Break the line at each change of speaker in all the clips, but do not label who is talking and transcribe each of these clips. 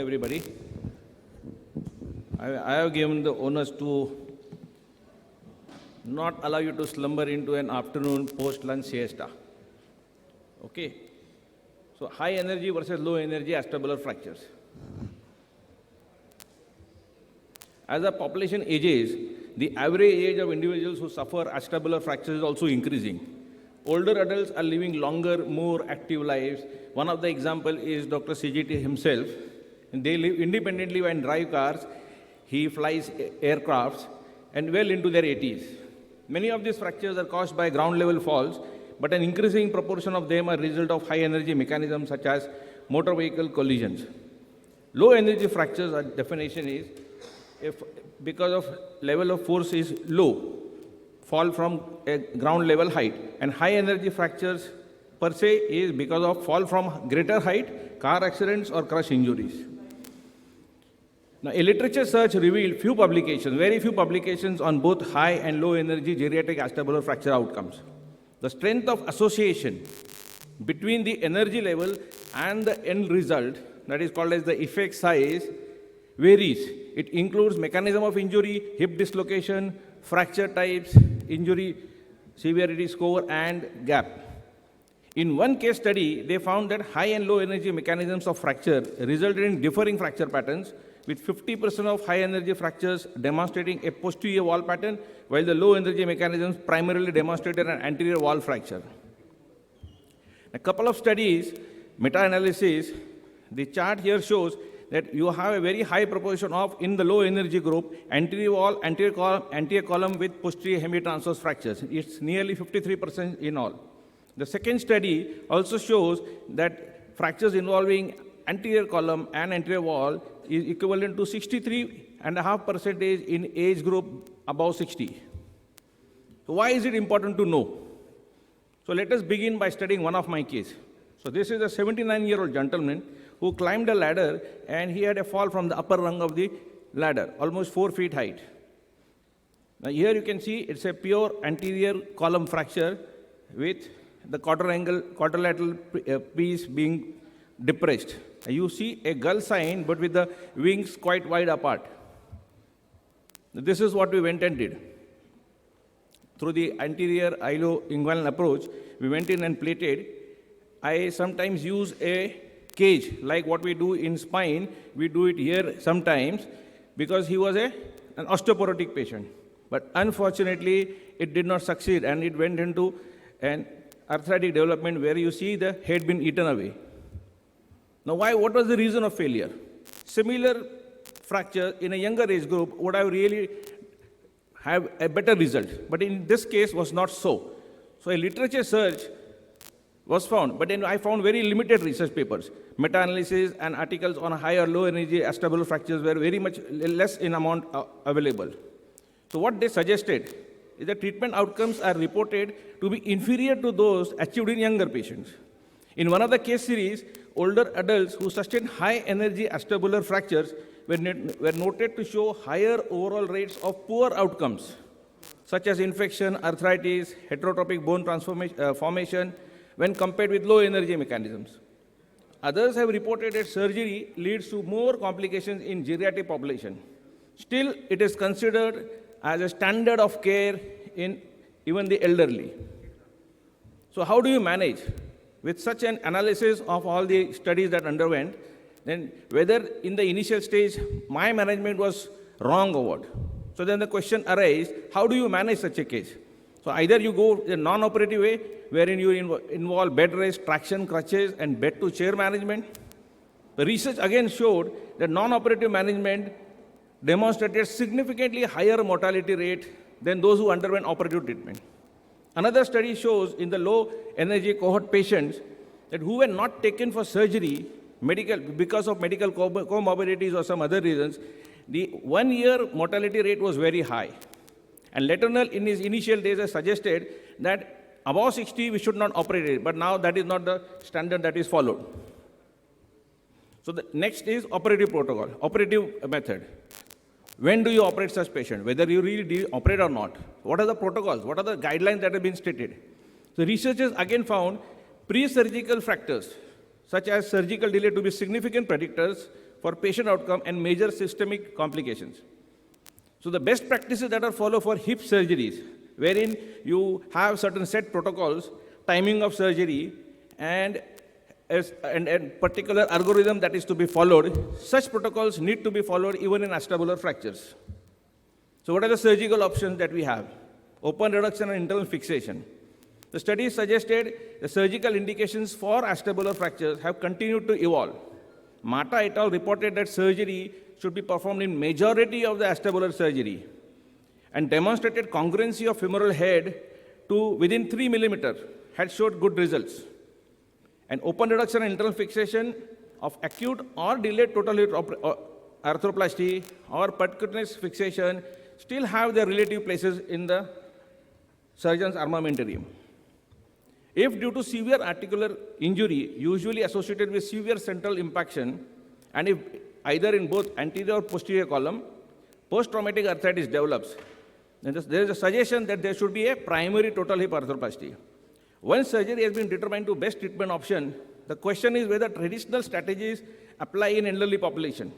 everybody. I have given the onus to not allow you to slumber into an afternoon post-lunch siesta. Okay? So high energy versus low energy acetabular fractures. As the population ages, the average age of individuals who suffer acetabular fractures is also increasing. Older adults are living longer, more active lives. One of the examples is Dr. CGT himself. They live independently and drive cars. He flies aircrafts and well into their 80s. Many of these fractures are caused by ground level falls, but an increasing proportion of them are a result of high energy mechanisms such as motor vehicle collisions. Low energy fractures, our definition is if because of level of force is low, fall from a ground level height, and high energy fractures per se is because of fall from greater height, car accidents or crush injuries. Now, a literature search revealed few publications, very few publications on both high and low energy geriatric acetabular fracture outcomes. The strength of association between the energy level and the end result, that is called as the effect size, varies. It includes mechanism of injury, hip dislocation, fracture types, injury severity score, and gap. In one case study, they found that high and low energy mechanisms of fracture resulted in differing fracture patterns, with 50% of high energy fractures demonstrating a posterior wall pattern, while the low energy mechanisms primarily demonstrated an anterior wall fracture. A couple of studies, meta-analysis, the chart here shows that you have a very high proportion of, in the low energy group, anterior wall, anterior column with posterior hemitransverse fractures. It's nearly 53% in all. The second study also shows that fractures involving anterior column and anterior wall is equivalent to 63.5% in age group above 60. So why is it important to know? So let us begin by studying one of my cases. So this is a 79-year-old gentleman who climbed a ladder and he had a fall from the upper rung of the ladder, almost 4 feet height. Now here you can see it's a pure anterior column fracture with the quadrilateral piece being depressed. You see a gull sign, but with the wings quite wide apart. This is what we went and did. Through the anterior ilo-inguinal approach, we went in and plated. I sometimes use a cage, like what we do in spine. We do it here sometimes, because he was an osteoporotic patient. But unfortunately, it did not succeed, and it went into an arthritic development where you see the head being eaten away. Now, what was the reason of failure? Similar fracture in a younger age group would have really have a better result, but in this case was not so. So a literature search was found, but then I found very limited research papers. Meta-analysis and articles on high or low energy acetabular fractures were very much less in amount available. So what they suggested is that treatment outcomes are reported to be inferior to those achieved in younger patients. In one of the case series, older adults who sustained high energy acetabular fractures were noted to show higher overall rates of poor outcomes, such as infection, arthritis, heterotropic bone formation, when compared with low energy mechanisms. Others have reported that surgery leads to more complications in geriatric population. Still, it is considered as a standard of care in even the elderly. So how do you manage? With such an analysis of all the studies that underwent, then whether in the initial stage my management was wrong or what. So then the question arises, how do you manage such a case? So either you go the non-operative way, wherein you involve bed rest, traction, crutches, and bed-to-chair management. The research again showed that non-operative management demonstrated significantly higher mortality rate than those who underwent operative treatment. Another study shows in the low energy cohort patients that who were not taken for surgery because of medical comorbidities or some other reasons, the 1 year mortality rate was very high. And Letournel in his initial days has suggested that above 60 we should not operate it, but now that is not the standard that is followed. So the next is operative protocol, operative method. When do you operate such patient? Whether you really operate or not. What are the protocols? What are the guidelines that have been stated? So researchers again found pre-surgical fractures, such as surgical delay, to be significant predictors for patient outcome and major systemic complications. So the best practices that are followed for hip surgeries, wherein you have certain set protocols, timing of surgery, and particular algorithm that is to be followed, such protocols need to be followed even in acetabular fractures. So what are the surgical options that we have? Open reduction and internal fixation. The studies suggested the surgical indications for acetabular fractures have continued to evolve. Mata et al. Reported that surgery should be performed in majority of the acetabular surgery and demonstrated congruency of femoral head to within 3 millimeters, had showed good results. And open reduction and internal fixation of acute or delayed total hip arthroplasty or percutaneous fixation still have their relative places in the surgeon's armamentarium. If due to severe articular injury, usually associated with severe central impaction, and if either in both anterior or posterior column, post-traumatic arthritis develops, then there is a suggestion that there should be a primary total hip arthroplasty. Once surgery has been determined to best treatment option, the question is whether traditional strategies apply in elderly population,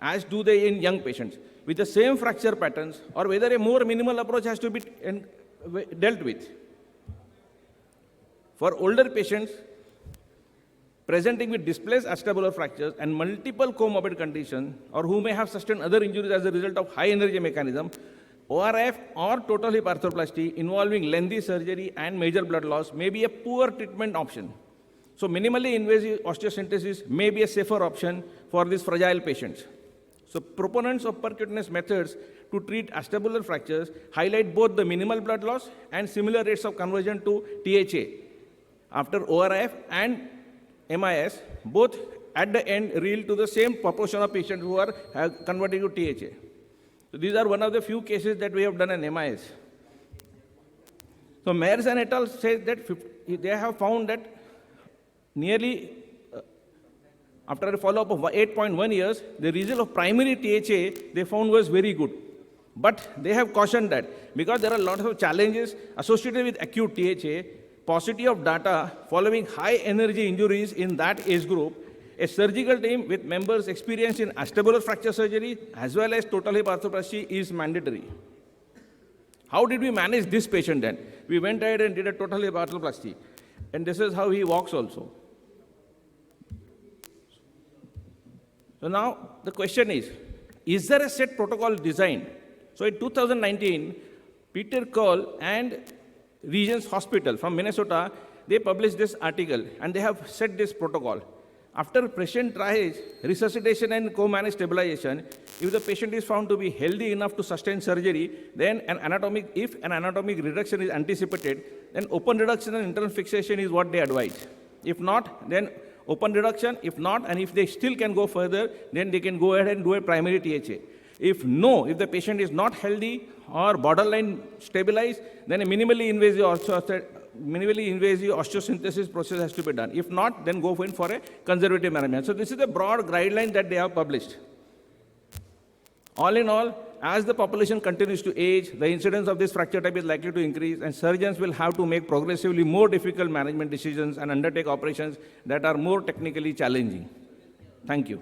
as do they in young patients, with the same fracture patterns, or whether a more minimal approach has to be dealt with. For older patients presenting with displaced acetabular fractures and multiple comorbid conditions, or who may have sustained other injuries as a result of high energy mechanism, ORF or total hip arthroplasty involving lengthy surgery and major blood loss may be a poor treatment option. So minimally invasive osteosynthesis may be a safer option for these fragile patients. So proponents of percutaneous methods to treat acetabular fractures highlight both the minimal blood loss and similar rates of conversion to THA after ORF and MIS, both at the end yield to the same proportion of patients who are converting to THA. So these are one of the few cases that we have done in MIS. So Mayers and et al. Say that they have found that nearly after a follow-up of 8.1 years, the result of primary THA they found was very good. But they have cautioned that because there are lots of challenges associated with acute THA, paucity of data following high energy injuries in that age group, a surgical team with members experienced in acetabular fracture surgery as well as total hip arthroplasty is mandatory. How did we manage this patient then? We went ahead and did a total hip arthroplasty. And this is how he walks also. So now the question is there a set protocol designed? So in 2019, Peter Cole and Regents Hospital from Minnesota, they published this article and they have set this protocol. After patient triage, resuscitation and co-managed stabilization, if the patient is found to be healthy enough to sustain surgery, then if an anatomic reduction is anticipated, then open reduction and internal fixation is what they advise. If not, then open reduction. If not, and if they still can go further, then they can go ahead and do a primary THA. If the patient is not healthy or borderline stabilized, then a minimally invasive osteosynthesis process has to be done. If not, then go in for a conservative management. So this is the broad guideline that they have published. All in all, as the population continues to age, the incidence of this fracture type is likely to increase, and surgeons will have to make progressively more difficult management decisions and undertake operations that are more technically challenging. Thank you.